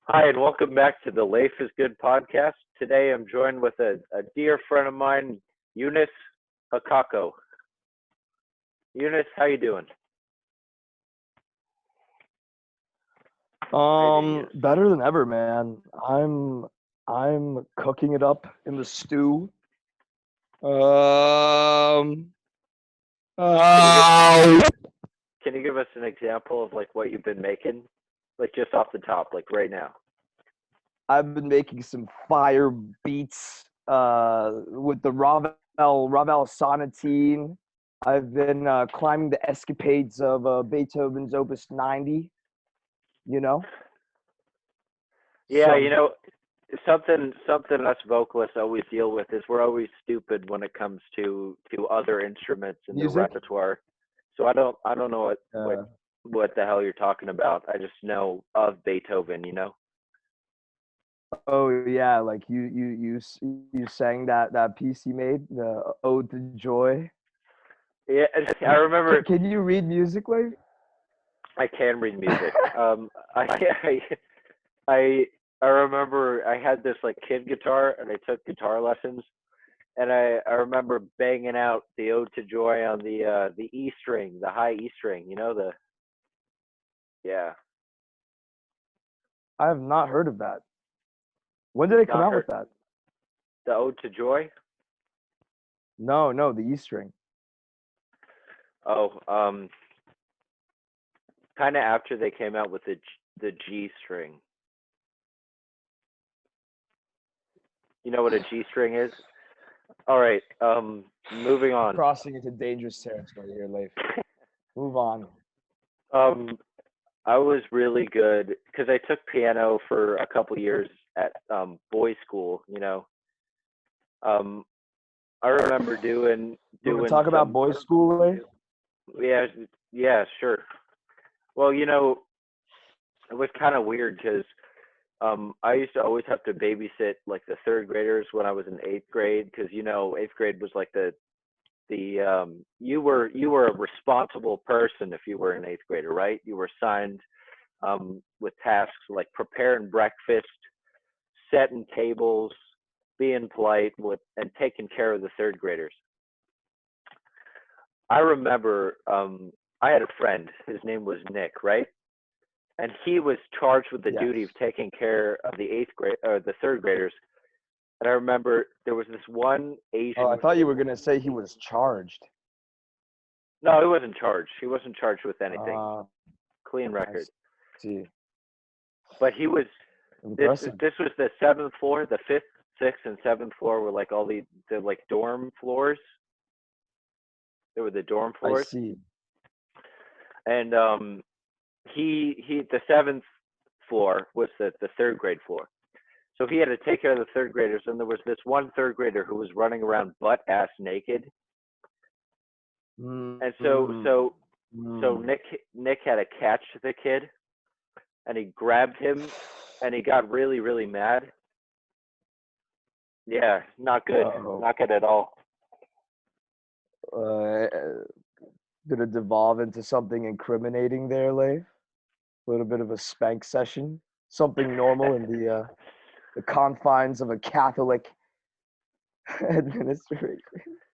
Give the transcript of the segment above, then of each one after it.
Hi, and welcome back to the Leif is Good podcast. Today I'm joined with a dear friend of mine, Yunus Hococko. Yunus, how you doing? How you doing, Yunus? Better than ever, man. I'm cooking it up in the stew. Um, Can you give oh. Can you give us an example of like what you've been making, like just off the top, like right now? I've been making some fire beats with the Ravel sonatine. I've been climbing the escapades of Beethoven's Opus 90. You know, Yeah, some something us vocalists always deal with is we're always stupid when it comes to other instruments in the music. repertoire. So I don't know Uh, what the hell you're talking about. I just know of Beethoven. Oh yeah, like you sang that piece you made, the Ode to Joy. Yeah, I remember. Can you read music, like? I can read music. I I I remember I had this like kid guitar, and I took guitar lessons, and I remember banging out the Ode to Joy on the E string, the high E string. The yeah. I have not heard of that. When did You've they come not out heard with that? the Ode to Joy? No, the E string. Oh, kind of after they came out with the G string. You know what a G string is? All right. Moving on. Crossing into dangerous territory here, Leif. Move on. Um, I was really good because I took piano for a couple years at boys' school. Um, I remember doing You want to doing talk about some. boys' school, Leif? Yeah, yeah, sure. Well, it was kind of weird because I used to always have to babysit like the third graders when I was in eighth grade because eighth grade was like the you were a responsible person if you were an eighth grader, right? You were assigned with tasks like preparing breakfast, setting tables, being polite, and taking care of the third graders. I remember I had a friend. His name was Nick, right? And he was charged with the duty of Yes. taking care of the eighth grade or the third graders. And I remember there was this one Oh, I Asian thought you kid. were gonna say he was charged. No, he wasn't charged. He wasn't charged with anything. Uh, Clean I record. see. But he was this Impressive. this was the seventh floor. The fifth, sixth, and seventh floor were like all the like dorm floors. There were the dorm I floors, see. and he the seventh floor was the third grade floor. So he had to take care of the third graders, and there was this one third grader who was running around butt ass naked, and so Mm, so so mm. Nick had to catch the kid, and he grabbed him, and he got really really mad. Yeah, not good, Uh-oh. not good at all. Uh, did it devolve into something incriminating there, Leif? A little bit of a spank session, something normal in the confines of a Catholic administration.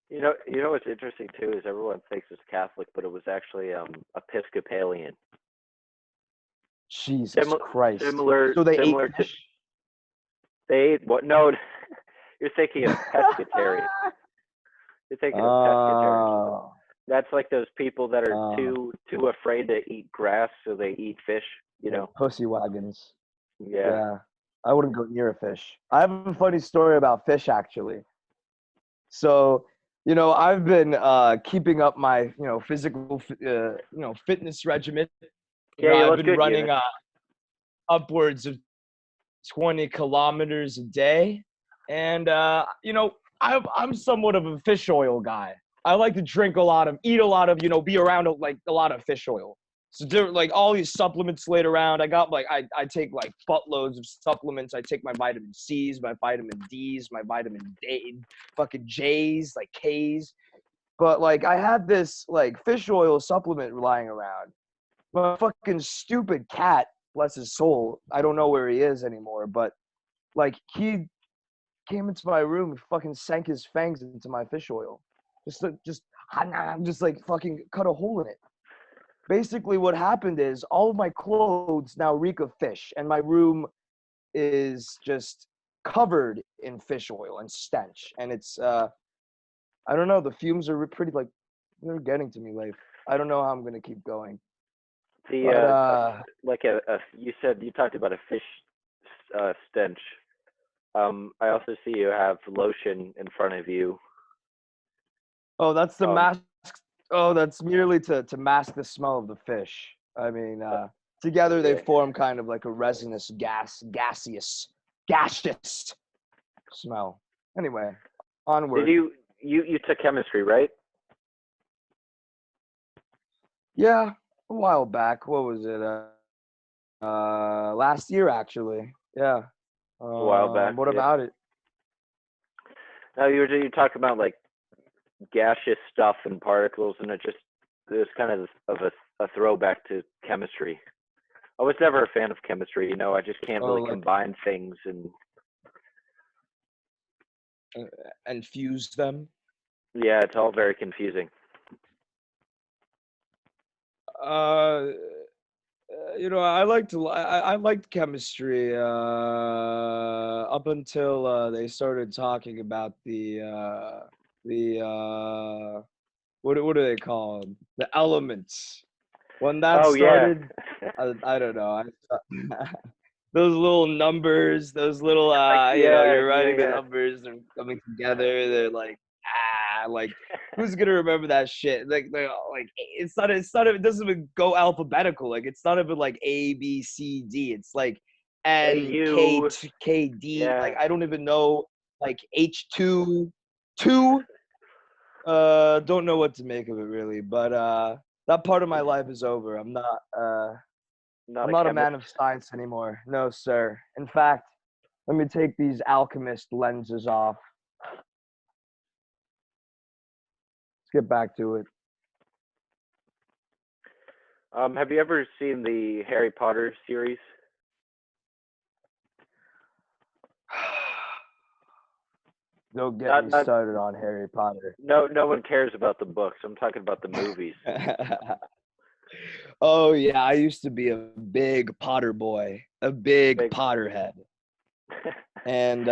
You know what's interesting too is everyone thinks it's Catholic, but it was actually Episcopalian. Jesus Similar, Christ! similar, So they ate similar to fish. they ate what? No, you're thinking of pescatarian. You're thinking of pescatarian. Oh, That's like those people that are uh, too afraid to eat grass, so they eat fish. You yeah, know? pussy wagons. Yeah. Yeah, I wouldn't go near a fish. I have a funny story about fish, actually. So, I've been keeping up my, physical, fitness regimen. Yeah, you I've look been good, running Eunice. upwards of 20 kilometers a day. And, I'm somewhat of a fish oil guy. I like to drink a lot of, eat a lot of, be around like a lot of fish oil. So there, like all these supplements laid around. I got like, I take like buttloads of supplements. I take my vitamin C's, my vitamin D's, my vitamin D, fucking J's, like K's. But like I had this like fish oil supplement lying around. My fucking stupid cat bless his soul. I don't know where he is anymore, but like he came into my room and fucking sank his fangs into my fish oil. Just like fucking cut a hole in it. Basically what happened is all of my clothes now reek of fish, and my room is just covered in fish oil and stench. And it's I don't know, the fumes are pretty like they're getting to me, Leif. I don't know how I'm gonna keep going. But Like you said, you talked about a fish stench. I also see you have lotion in front of you. oh, that's the mask. Oh, that's merely to mask the smell of the fish. I mean, together they form kind of like a resinous gaseous smell. Anyway, onward. Did you took chemistry, right? Yeah, a while back. What was it? Last year actually. Yeah. A while back. What about it? No, you talking about like gaseous stuff and particles, and it was kind of a throwback to chemistry. I was never a fan of chemistry, you know. I just can't really combine things and fuse them. Yeah, it's all very confusing. You know, I liked chemistry up until they started talking about the what do they call them? The elements. When that started, yeah. I don't know. Those little numbers, those little you know, you're writing the numbers, they're coming together. They're like like who's gonna remember that shit? Like it's not it doesn't even go alphabetical. Like it's not even like A B C D. It's like N K D. Like I don't even know like H2 2. Don't know what to make of it really, but that part of my life is over. I'm not a man of science anymore. No, sir. In fact, let me take these alchemist lenses off. Let's get back to it. Have you ever seen the Harry Potter series? Don't get me started on Harry Potter. No one cares about the books. I'm talking about the movies. Oh yeah, I used to be a big Potter boy, a big Potterhead. And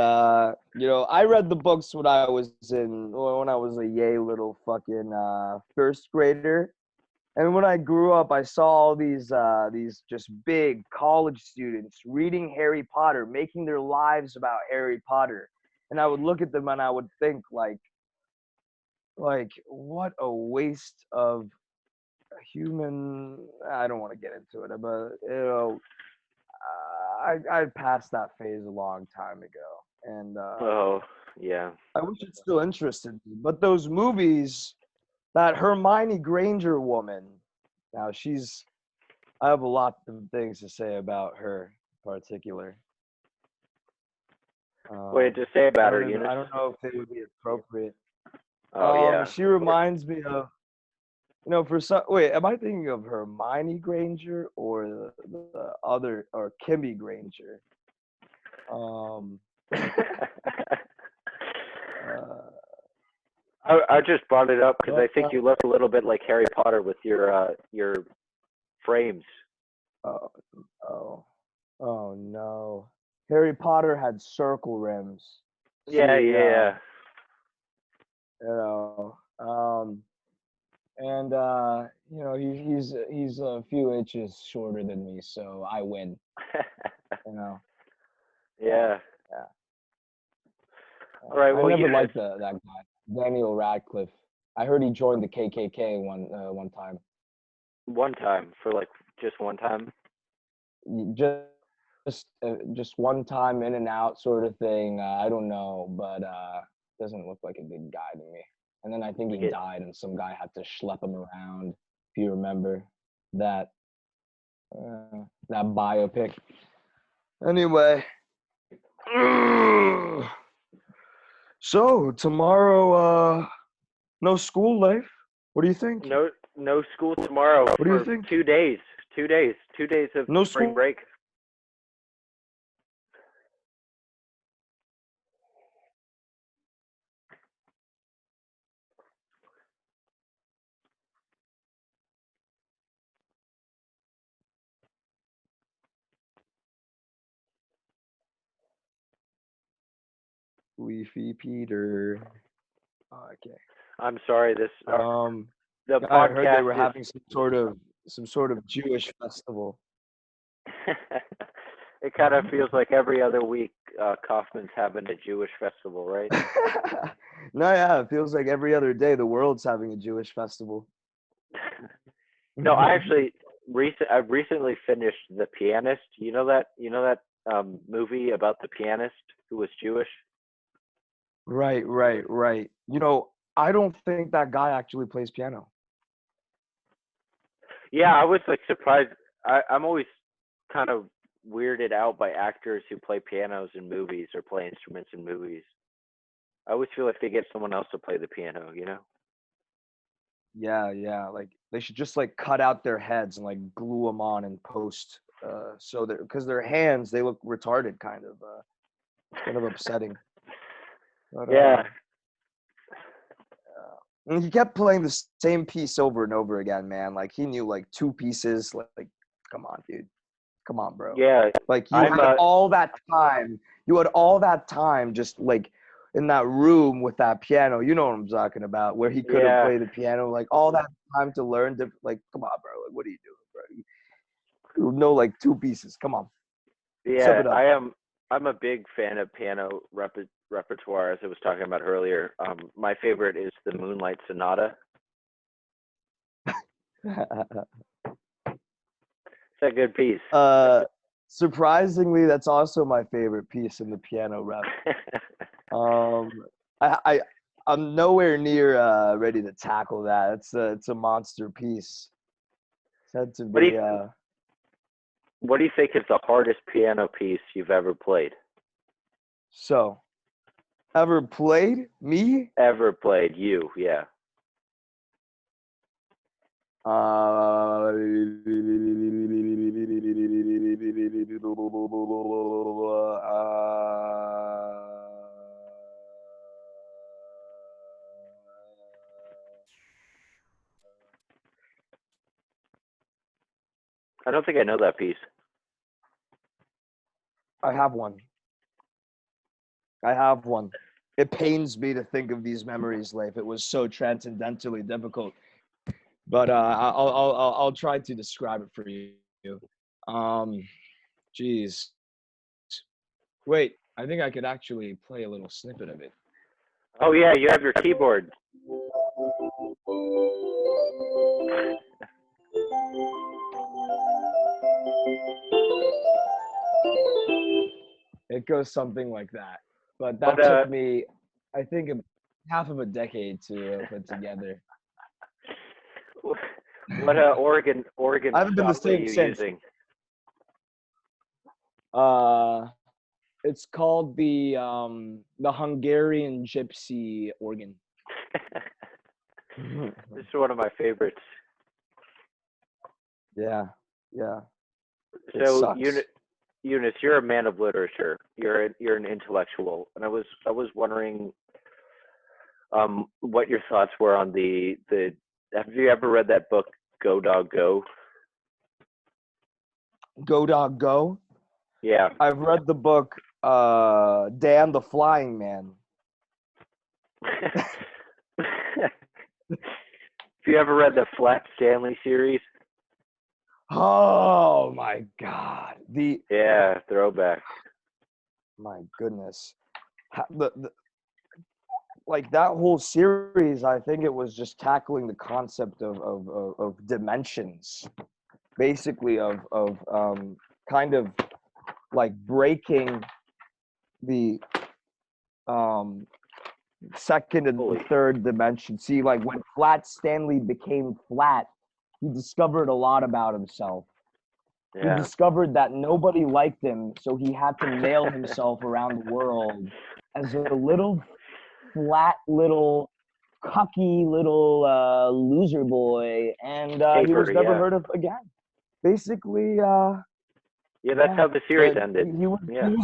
you know, I read the books when I was a yay little fucking first grader. And when I grew up, I saw all these just big college students reading Harry Potter, making their lives about Harry Potter. And I would look at them and I would think like what a waste of human. I don't want to get into it, but you know, I passed that phase a long time ago, and oh yeah, I wish it still interested me. But those movies, that Hermione Granger woman, now I have a lot of things to say about her in particular. What did you say about her, Yunus? I don't know if they would be appropriate. Oh yeah. She reminds me of, you know, wait, am I thinking of Hermione Granger or the other, or Kimmy Granger? I just brought it up because I think you look a little bit like Harry Potter with your frames. Oh no. Harry Potter had circle rims. Yeah. You know, and you know, he's a few inches shorter than me, so I win. You know. Yeah. All right. Well, I never liked that guy, Daniel Radcliffe. I heard he joined the KKK one time. One time, for like just one time. Just one time, in and out sort of thing. I don't know, but doesn't look like a good guy to me. And then I think he died, and some guy had to schlep him around. If you remember that biopic. Anyway, so tomorrow, no school, Leif. What do you think? No school tomorrow. What do you think? 2 days. 2 days of no spring school break. Leafy Peter. Okay. I'm sorry. The I heard they podcast were is. having some sort of Jewish festival. It kind of feels like every other week, Kaufman's having a Jewish festival, right? No, yeah, it feels like every other day the world's having a Jewish festival. No, I actually I recently finished The Pianist. You know that movie about the pianist who was Jewish. Right, right, right. You know, I don't think that guy actually plays piano. Yeah, I was like surprised. I'm always kind of weirded out by actors who play pianos in movies or play instruments in movies. I always feel like they get someone else to play the piano, you know? Yeah, yeah. Like they should just like cut out their heads and like glue them on in post. So that because their hands they look retarded, kind of. It's kind of upsetting. But Yeah. and he kept playing the same piece over and over again, man. Like he knew like two pieces. Like come on, dude. Come on, bro. Yeah. Like you I'm had all that time. You had all that time just like in that room with that piano. You know what I'm talking about, where he couldn't yeah. play the piano. Like all that time to learn. Like, come on, bro. Like, what are you doing, bro? You know, like two pieces. Come on, step Yeah, it up. I'm a big fan of piano repertoire, as I was talking about earlier. My favorite is the Moonlight Sonata. It's a good piece. Surprisingly, that's also my favorite piece in the piano rep. Um, I I'm nowhere near ready to tackle that. It's a monster piece. It's had to What do be you What do you think is the hardest piano piece you've ever played? so ever played me? Ever played? You? Yeah. Uh, I don't think I know that piece. I have one. I have one. It pains me to think of these memories, Leif. It was so transcendently difficult. But I'll try to describe it for you. Um, geez. Wait, I think I could actually play a little snippet of it. Oh yeah, you have your keyboard. It goes something like that. But What that took me, I think, half of a decade to put together. what organ I haven't been the style are same you since. using? It's called the Hungarian gypsy organ. This is one of my favorites. Yeah, yeah. It So sucks. Eunice, you're a man of literature. You're an intellectual, and I was wondering what your thoughts were on the. Have you ever read that book Go Dog Go? Go Dog Go. Yeah. I've read the book Dan the Flying Man. Have you ever read the Flat Stanley series? Oh my God. Yeah, throwback. My goodness. Like that whole series, I think it was just tackling the concept of dimensions, basically of kind of like breaking the second and third dimension. See, like when Flat Stanley became flat, he discovered a lot about himself. Yeah. He discovered that nobody liked him, so he had to mail himself around the world as a little flat, little cocky, little loser boy, and he was never heard of again. Basically, yeah, that's how the series ended. He was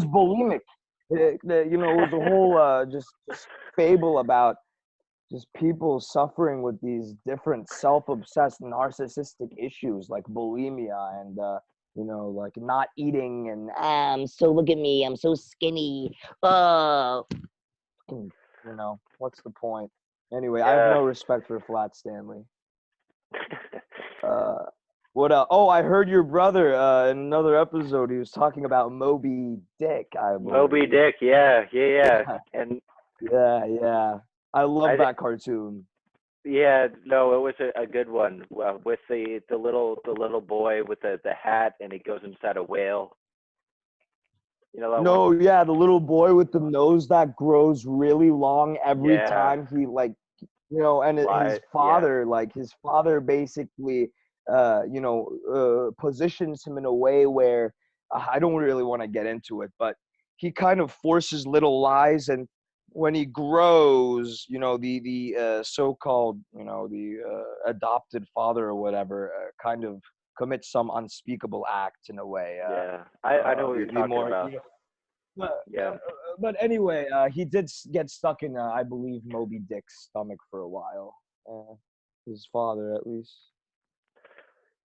bulimic. You know, it was a whole just fable about just people suffering with these different self-obsessed narcissistic issues like bulimia and you know, like not eating and so look at me, I'm so skinny. Oh, You know, what's the point? Anyway, I have Yeah. no respect for Flat Stanley. Uh, what else? Oh, I heard your brother in another episode. He was talking about Moby Dick, I Moby believe. Dick. Yeah, yeah, yeah. And Yeah, yeah. I love I, that cartoon. yeah, no, it was a good one with the little boy with the hat, and he goes inside a whale. You know that one? No, yeah, the little boy with the nose that grows really long every Yeah. time he like, you know, and Lie. Yeah. his father basically positions him in a way where I don't really want to get into it, but he kind of forces little lies, and when he grows, you know, the so-called, you know, the adopted father or whatever kind of commits some unspeakable act in a way. Yeah. I know what you're The talking more about. Yeah. but anyway, he did get stuck in, I believe, Moby Dick's stomach for a while. His father, at least.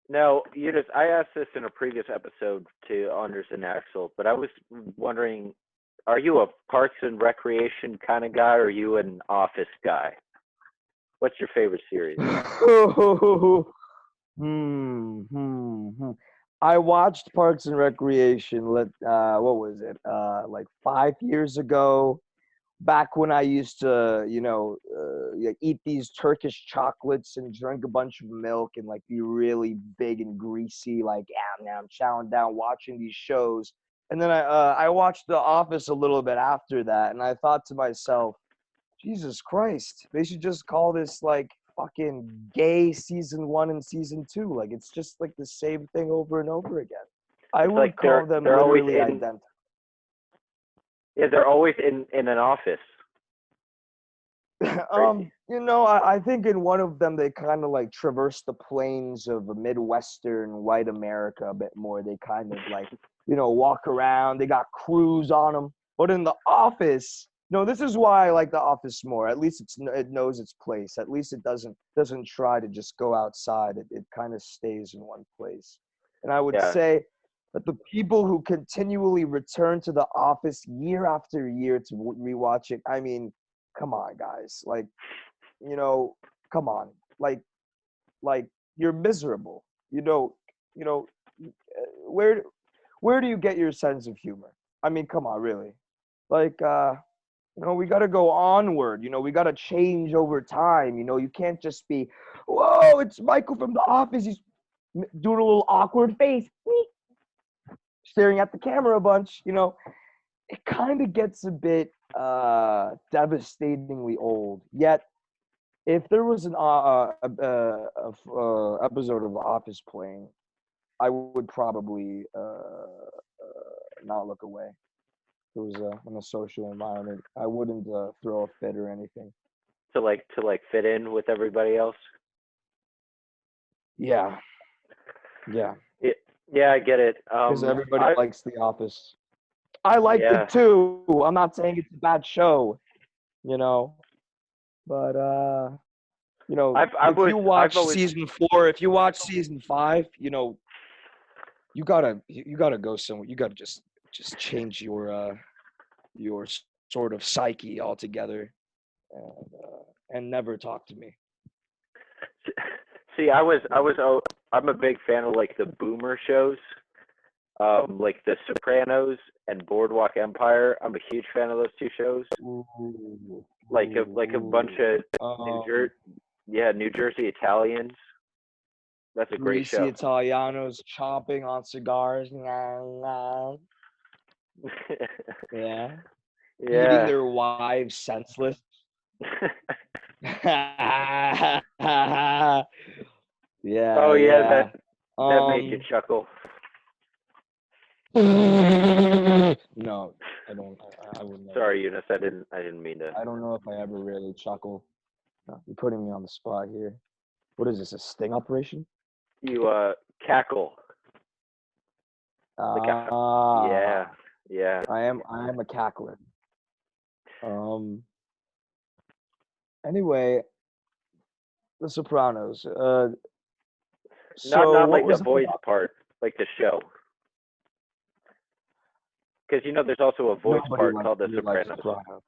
Now, Yunus, I asked this in a previous episode to Anders and Axel, but I was wondering, are you a Parks and Recreation kind of guy, or are you an Office guy? What's your favorite series? Hmm. I watched Parks and Recreation. What was it? Like 5 years ago. Back when I used to, eat these Turkish chocolates and drink a bunch of milk and like be really big and greasy, like yeah, now I'm chowing down watching these shows. And then I watched The Office a little bit after that, and I thought to myself, Jesus Christ, they should just call this like fucking gay season 1 and season 2. Like it's just like the same thing over and over again. I It's would like call them they're always literally in. identical. Yeah, they're always in an office. Right? I think in one of them they kind of like traverse the plains of Midwestern white America a bit more. They kind of like, walk around. They got crews on them. But in The Office, no, this is why I like The Office more. At least it knows its place. At least it doesn't try to just go outside. It kind of stays in one place. And I would Yeah. say that the people who continually return to The Office year after year to rewatch it, I mean, come on, guys. Like, you know, come on. Like you're miserable. You know, where where do you get your sense of humor? I mean, come on, really. Like, we got to go onward. We got to change over time. You can't just be, whoa, it's Michael from The Office. He's doing a little awkward face, staring at the camera a bunch. It kind of gets a bit devastatingly old. Yet, if there was an episode of The Office playing, I would probably not look away. If it was in a social environment, I wouldn't throw a fit or anything. To fit in with everybody else. Yeah, yeah, Yeah, yeah, I get it. because everybody I likes The Office. I liked yeah. it too. I'm not saying it's a bad show, you know, but I've if always you I've watch always season 4, if you watch season 5, you gotta go somewhere. You gotta just change your sort of psyche altogether, and never talk to me. see. I'm a big fan of like the boomer shows, like The Sopranos and Boardwalk Empire. I'm a huge fan of those two shows. Ooh, Like a bunch ooh. of New Jersey Italians. That's a great Greasy show. Italianos chomping on cigars. Nah, nah. Yeah. Eating Yeah. their wives senseless. Yeah, Oh yeah, yeah. that made you chuckle. No, I don't. I would never. Sorry, Eunice. I didn't mean to. I don't know if I ever really chuckle. You're putting me on the spot here. What is this? A sting operation? You cackle like a yeah, Ah, yeah. I am a cackler. Um. Anyway, The Sopranos. Not So not what like the was voice part, like the show. Because there's also a voice nobody part likes called The really likes Sopranos. Sopranos.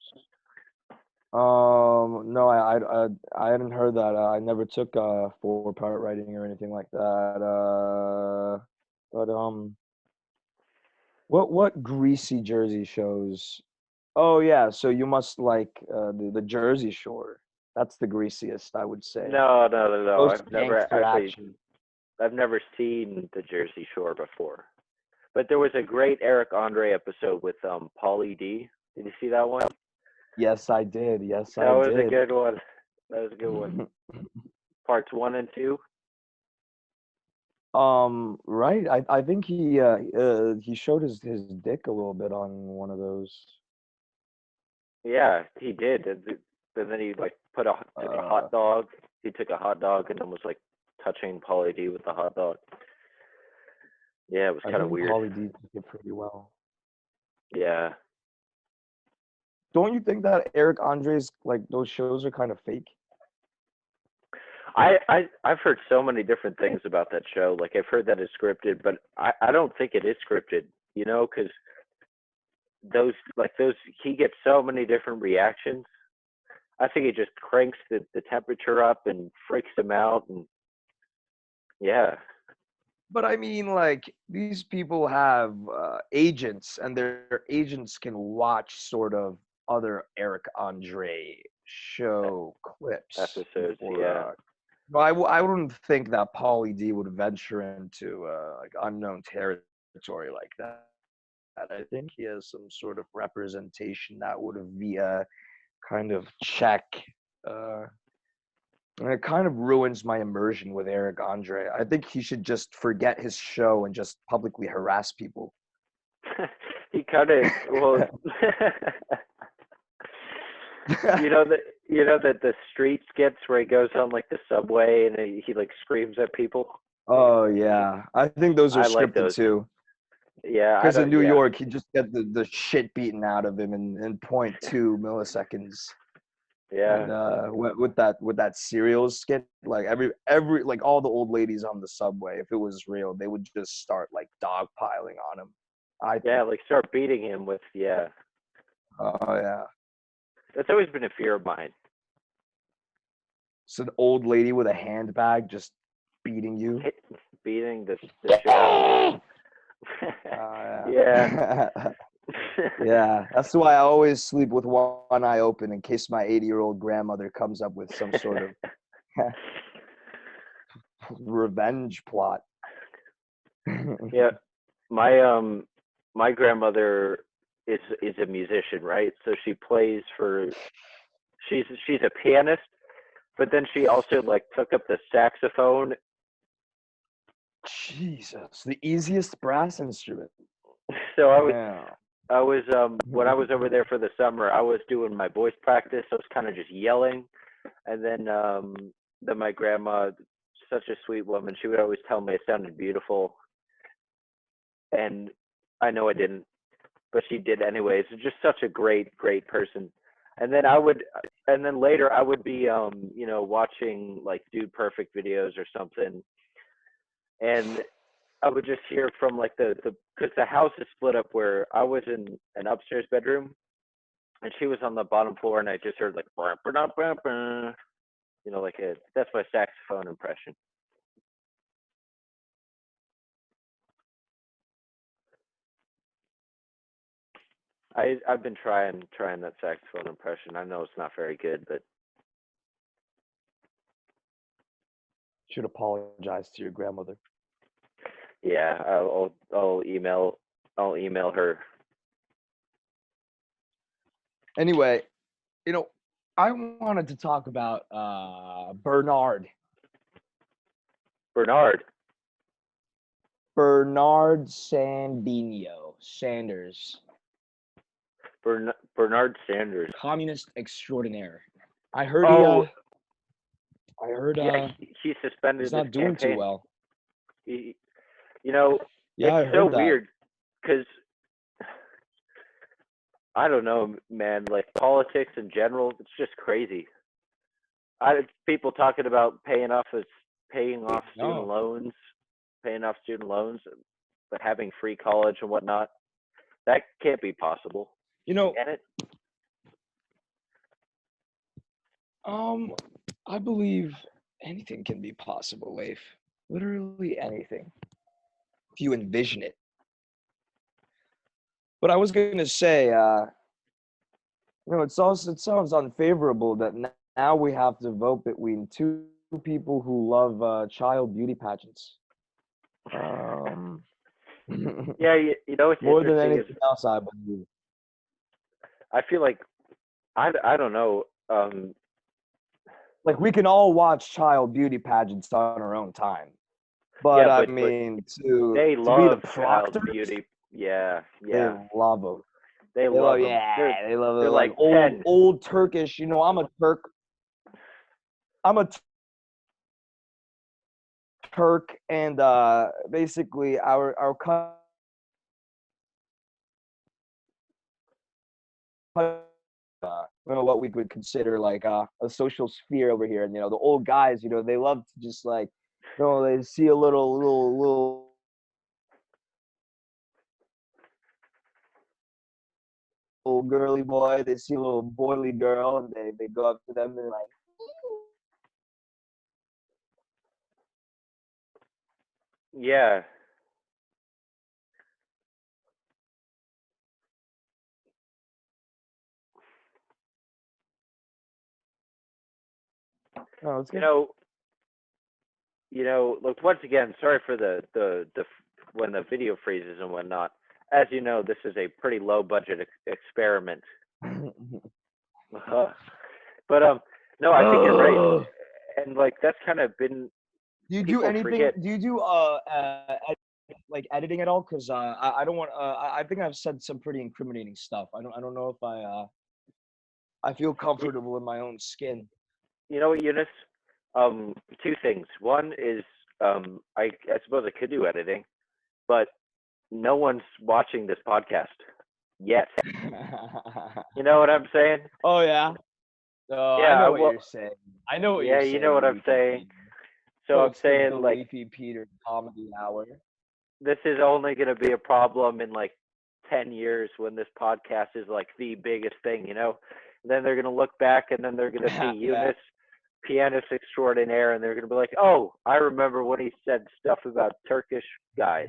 No, I hadn't heard that. I never took four-part writing or anything like that. But what greasy Jersey shows? Oh yeah, so you must like the Jersey Shore. That's the greasiest, I would say. No, no, no, no. Most I've never gangster actually. action. I've never seen the Jersey Shore before. But there was a great Eric Andre episode with Paulie D. Did you see that one? Yes, I did. Yes, That I was a did. good one. That was a good one. Parts 1 and 2. Right. I think he showed his dick a little bit on one of those. Yeah, he did. And then he like took a Uh, hot dog. He took a hot dog and then was like touching Paulie D with the hot dog. Yeah, it was I kind of think weird. Pauly D took it pretty well. Yeah. Don't you think that Eric Andre's like those shows are kind of fake? I've heard so many different things about that show. Like I've heard that it's scripted, but I don't think it is scripted. You know, because those he gets so many different reactions. I think it just cranks the temperature up and freaks him out, and yeah. But I mean, like these people have agents, and their agents can watch sort of other Eric Andre show clips Episodes, before. yeah. Well, I wouldn't think that Pauly D would venture into like unknown territory like that. I think he has some sort of representation that would via kind of check. Uh, and it kind of ruins my immersion with Eric Andre. I think he should just forget his show and just publicly harass people. He kind of well, you know that the street skits where he goes on like the subway and he like screams at people. Oh yeah, I think those are I like scripted those. too. Yeah, I Because in don't. New Yeah, York, he just get the shit beaten out of him in point 0.2 milliseconds. yeah. And with that cereal skit, like every like all the old ladies on the subway, if it was real, they would just start like dogpiling on him. I Yeah, think. like start beating him with yeah. Oh yeah, That's always been a fear of mine. it's an old lady with a handbag just beating you. Hit, beating the shit out of you. Yeah. Yeah. Yeah, that's why I always sleep with one eye open in case my 80-year-old grandmother comes up with some sort of revenge plot. Yeah. My grandmother is a musician, right? So she plays for she's a pianist, but then she also like took up the saxophone. Jesus, the easiest brass instrument. So Yeah. I was when I was over there for the summer, I was doing my voice practice. I was kind of just yelling, and then my grandma, such a sweet woman, she would always tell me I sounded beautiful, and I know I didn't, but she did anyways. Just such a great person. And then and then later I would be watching like Dude Perfect videos or something, and I would just hear from like the because the house is split up where I was in an upstairs bedroom and she was on the bottom floor, and I just heard like like that's my saxophone impression. I've been trying that saxophone impression. I know it's not very good, but Should apologize to your grandmother. yeah, I'll email her. Anyway, I wanted to talk about Bernard. Bernard. Bernard Sanders. Bernard Sanders. Communist extraordinaire. I heard Oh, yeah, he he's he's suspended his not doing too campaign. well. He, you know, Yeah, it's I so heard that. weird because I don't know, man. Like politics in general, it's just crazy. People talking about paying off student No. loans, paying off student loans, but having free college and whatnot. That can't be possible. You know, Can it? I believe anything can be possible, Leif. Literally anything, if you envision it. But I was gonna say, it sounds unfavorable that now we have to vote between two people who love child beauty pageants. Um, Yeah, you know what's more than interesting is anything else, I believe. I feel like I don't know. Like we can all watch child beauty pageants on our own time, but Yeah, I but mean they to be the love child proctors, beauty. Yeah, they yeah, love them. they They love love them. they love They're it like like old 10. old Turkish. You know, I'm a Turk. I'm a Turk, and basically our what we would consider like a social sphere over here. And the old guys, they love to just like, they see a little girly boy, they see a little boily girl, and they go up to them and they're like, Yeah, "Oh, it's you good." know, look, once again, sorry for the when the video freezes and whatnot. As you know, this is a pretty low budget experiment. But no, I think you're right, Ugh. and like that's kind of been Do you do people anything? forget. Do you do like editing at all? Because I don't want. I think I've said some pretty incriminating stuff. I don't know if I feel You, comfortable in my own skin. you know what, Eunice? Two things. One is I suppose I could do editing, but no one's watching this podcast yet. You know what I'm saying? Oh yeah. Oh, I Yeah, know what well, you're saying. I know what yeah, you're you know saying, what I'm Leafy saying. Peter. So So I'm it's the saying like Leafy Peter comedy hour. this is only going to be a problem in like 10 years when this podcast is like the biggest thing, you know? And then they're going to look back and then they're going to see Yeah, Yunus, pianist extraordinaire, and they're going to be like, oh, I remember when he said stuff about Turkish guys,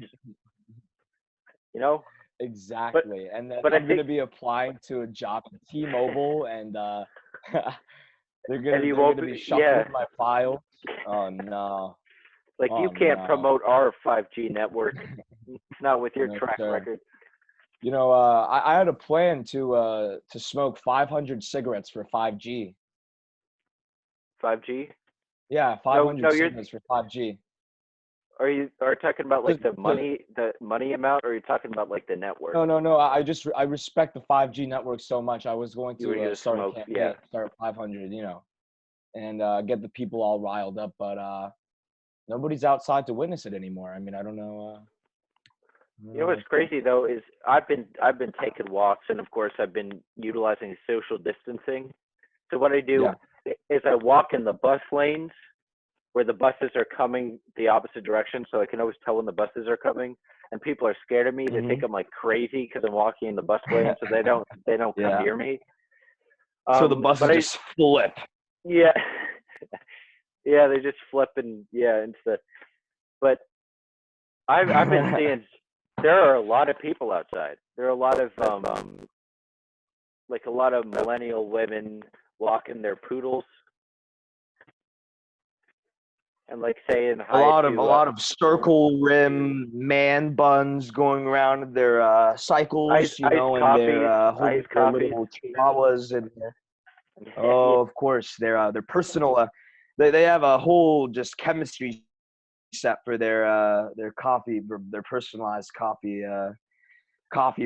you know? But, exactly. And then but I I'm think, gonna be applying to a job at T-Mobile, and they're and gonna you they're won't gonna be be, yeah, shuffling my files. Oh no. like you Oh can't no. promote our 5G network. It's not with your No, track sir. record. I had a plan to smoke 500 cigarettes for 5G. 5G? Yeah, No, 500 no, cigarettes for 5G. are you talking about like To, to, the money amount, or are you talking about like the network? no. I respect the 5G network so much. I was going You would to just start a smoke, yeah. campaign, start 500, and get the people all riled up. But nobody's outside to witness it anymore. I mean, I don't You know know what's what's going. crazy though is I've been taking walks, and of course I've been utilizing social distancing. So what I do Yeah. is I walk in the bus lanes where the buses are coming the opposite direction, so I can always tell when the buses are coming. And people are scared of me. They think Hmm. I'm like crazy because I'm walking in the bus lane, so they don't come Yeah. near me. So the But buses I just flip. yeah yeah they just flip and yeah into the. But I've been seeing there are a lot of people outside. There are a lot of like a lot of millennial women walking their poodles and like saying a hi lot of a to lot of circle rim man buns going around their cycles, iced and they're coffees, holding iced their coffees. little chihuahuas and Yeah, oh, of course, their personal. They have a whole just chemistry set for their coffee, their personalized coffee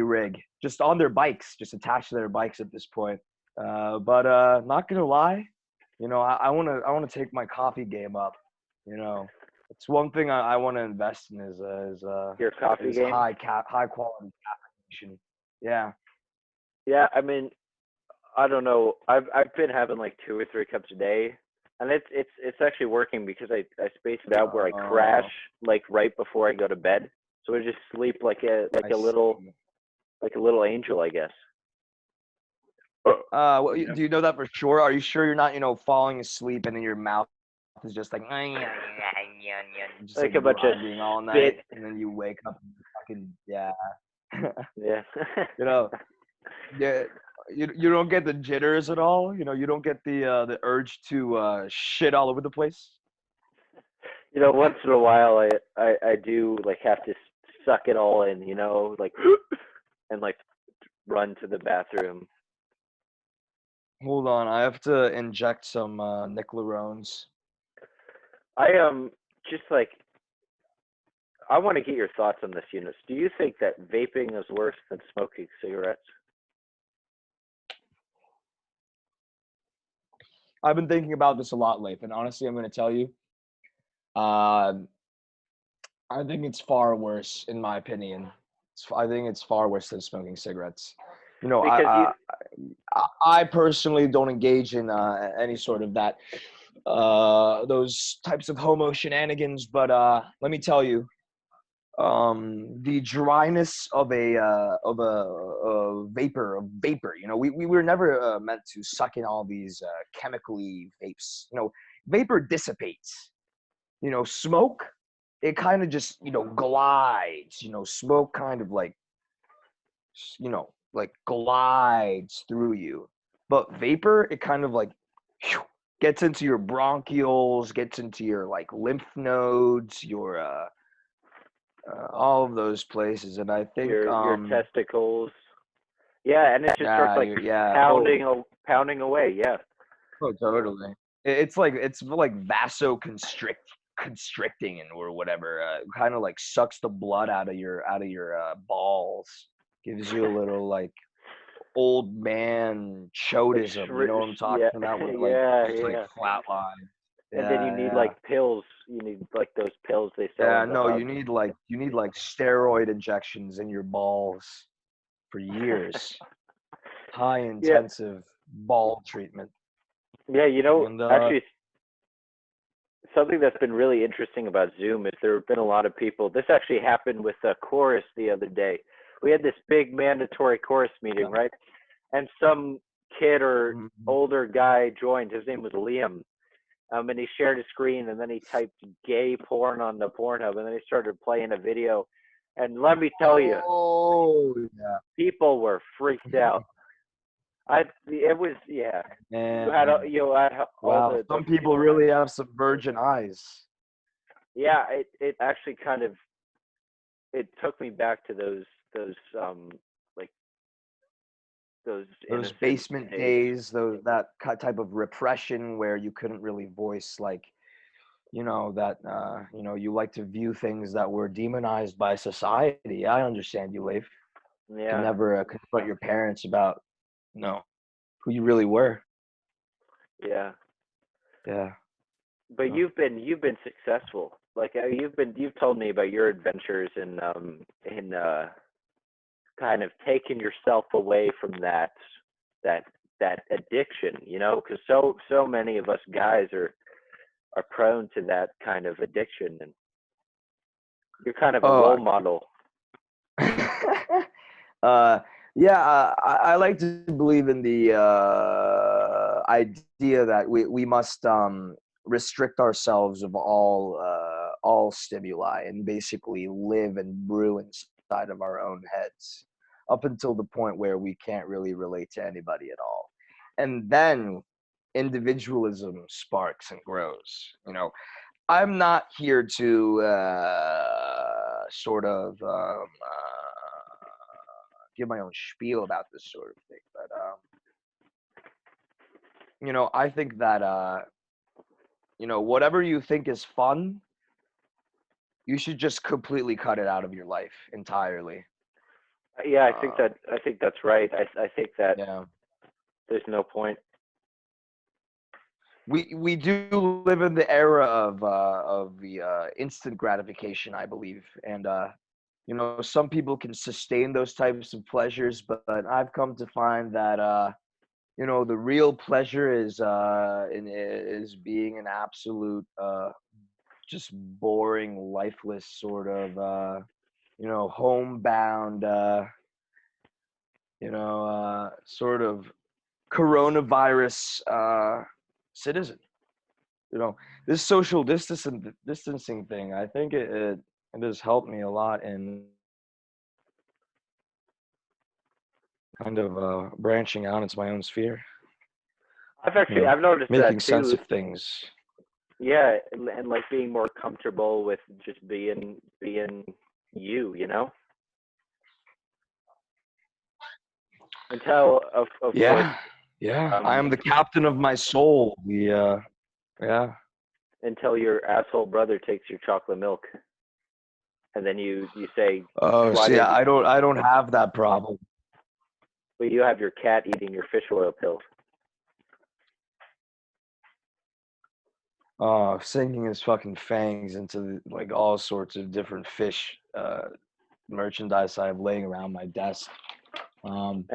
rig, just on their bikes, just attached to their bikes at this point. But not gonna lie, I wanna take my coffee game up. You know, it's one thing I want to invest in your coffee is game. high quality caffeination. Yeah. Yeah, I mean, I don't know. I've been having like 2 or 3 cups a day, and it's actually working because I space it out where I crash Oh, like right before I go to bed, so I just sleep like a I like a little see. like a little angel, I guess. You know? Do you know that for sure? Are you sure you're not, falling asleep and then your mouth is just like just Like like a bunch of grinding all spit. night, and then you wake up and fucking yeah. Yeah. you know, yeah. You don't get the jitters at all. You don't get the urge to shit all over the place. Once in a while, I do like have to suck it all in. Like and like run to the bathroom. Hold on, I have to inject some Nickelodeons. I just like I want to get your thoughts on this, Yunus. Do you think that vaping is worse than smoking cigarettes? I've been thinking about this a lot, Leif, and honestly, I'm going to tell you, um, I think it's far worse, in my opinion. I think it's far worse than smoking cigarettes. You know, Because I I personally don't engage in any sort of that those types of homo shenanigans, but let me tell you, the dryness of a vapor. We were never meant to suck in all these chemically vapes. Vapor dissipates. Smoke, it kind of just glides. Smoke kind of like glides through you, but vapor, it kind of like gets into your bronchioles, gets into your like lymph nodes, your all of those places. And I think your testicles. Yeah, and it just starts like yeah, pounding away. Yeah. oh totally. It's like constricting and or whatever, kind of like sucks the blood out of your balls, gives you a little like old man Like chodism. You know what I'm yeah, talking about, where like yeah, just like yeah. flatline. And then you Yeah, need yeah. like pills. You need like those pills they sell Yeah, in the no, you hub. need like steroid injections in your balls for years. High Yeah, intensive ball treatment. yeah. And Actually, something that's been really interesting about Zoom is there have been a lot of people. This actually happened with a chorus the other day. We had this big mandatory chorus meeting, right? And some kid or mhm. older guy joined. His name was Liam. And he shared a screen, and then he typed gay porn on the Pornhub, and then he started playing a video. And let me tell you, Oh yeah. people were freaked out. It was, yeah. And You had all wow, the some people really have some virgin eyes. yeah. It actually kind of it took me back to those like those Those innocent basement days. days, that type of repression where you couldn't really voice like that you like to view things that were demonized by society. I understand you, Leif. You can Yeah, never confront your parents about who you really were. yeah. Yeah. But No. you've been successful. Like you've told me about your adventures in kind of taking yourself away from that that addiction. Because so many of us guys are prone to that kind of addiction, and you're kind of a role Oh, model. uh, yeah. I like to believe in the idea that we must restrict ourselves of all stimuli and basically live and brew inside of our own heads up until the point where we can't really relate to anybody at all, and then individualism sparks and grows. I'm not here to sort of give my own spiel about this sort of thing, but I think that whatever you think is fun, you should just completely cut it out of your life entirely. Yeah, Um, I think that's right. I think that yeah, there's no point. we do live in the era of the instant gratification, I believe, and some people can sustain those types of pleasures, but I've come to find that the real pleasure is being an absolute just boring, lifeless sort of homebound sort of coronavirus citizen. You know, this social distancing thing, I think it has helped me a lot in kind of branching out into my own sphere. I've noticed that Making sense too. of things. Yeah, and like being more comfortable with just being you, until of course, Yeah, yeah. I am um the captain of my soul. Yeah. until your asshole brother takes your chocolate milk, and then you say, Oh, why see, did I don't have that problem. well, you have your cat eating your fish oil pills. Oh, sinking his fucking fangs into like all sorts of different fish merchandise I have laying around my desk. And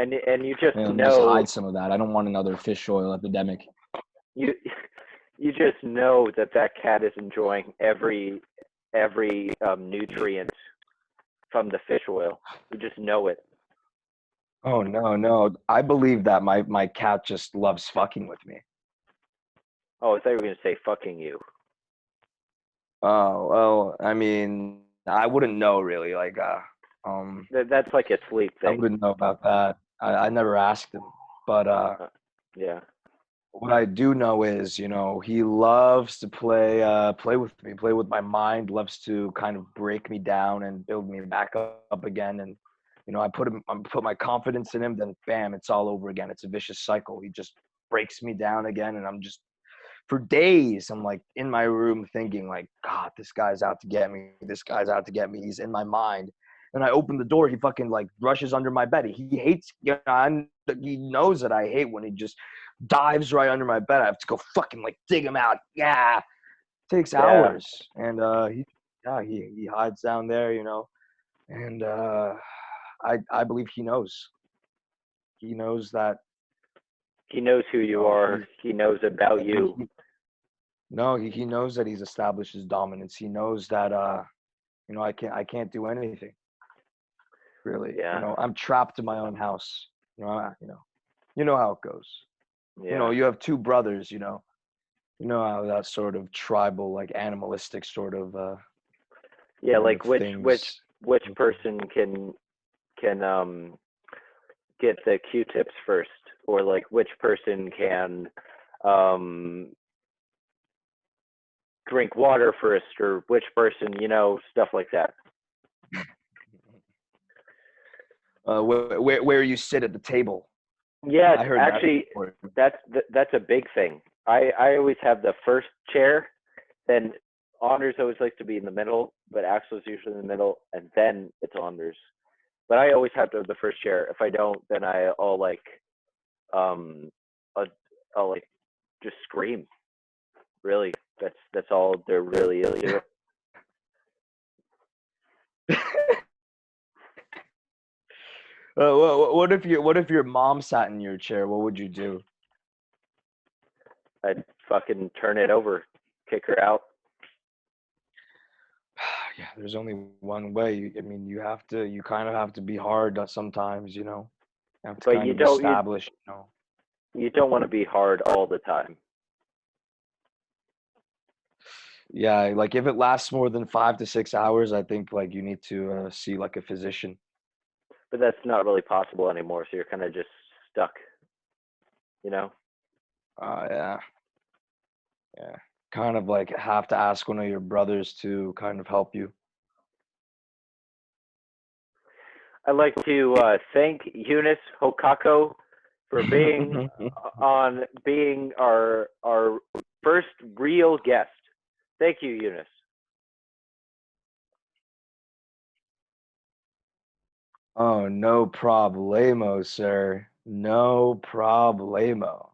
you just Just know hide some of that. I don't want another fish oil epidemic. you you just know that cat is enjoying every nutrient from the fish oil. You just know it. Oh no, no. I believe that my cat just loves fucking with me. Oh, I thought you were gonna say fucking you. Oh, well, I mean, I wouldn't know really. Like, That's like a sleep I thing. wouldn't know about that. I never asked him. But Yeah, what I do know is, he loves to play with me, play with my mind, loves to kind of break me down and build me back up again. And, I put my confidence in him, then bam, it's all over again. It's a vicious cycle. He just breaks me down again, and I'm just for days, I'm like in my room thinking like, God, this guy's out to get me. This guy's out to get me. He's in my mind. And I open the door, he fucking like rushes under my bed. He hates, he knows that I hate when he just dives right under my bed. I have to go fucking like dig him out. Yeah, takes yeah. hours. And he hides down there, and I believe he knows. He knows that, He knows who you are. he's He knows about you. no, he knows that he's established his dominance. He knows that I can't do anything really. Yeah, I'm trapped in my own house. You know how it goes. yeah, You have two brothers. You know how that sort of tribal, like animalistic sort of yeah. Like things. which person can get the Q-tips first, or like which person can um drink water first, or which person, stuff like that. Where you sit at the table. Yes, I heard that actually, before. that's a big thing. I always have the first chair, then honors always likes to be in the middle, but Axel's usually in the middle, and then it's honors. But I always have to have the first chair. If I don't, then I'll like um I'll, I'll like just scream. Really, that's all there really is to it. What if your mom sat in your chair? What would you do? I'd fucking turn it over, kick her out. Yeah, there's only one way. You kind of have to be hard sometimes. You have to But kind of establish. you don't want to be hard all the time. Yeah, like if it lasts more than 5 to 6 hours, I think like you need to see like a physician. But that's not really possible anymore. So you're kind of just stuck, you know. Yeah, yeah. Kind of like have to ask one of your brothers to kind of help you. I'd like to thank Yunus Hococko for being our first real guest. Thank you, Yunus. Oh, no problemo, sir. No problemo.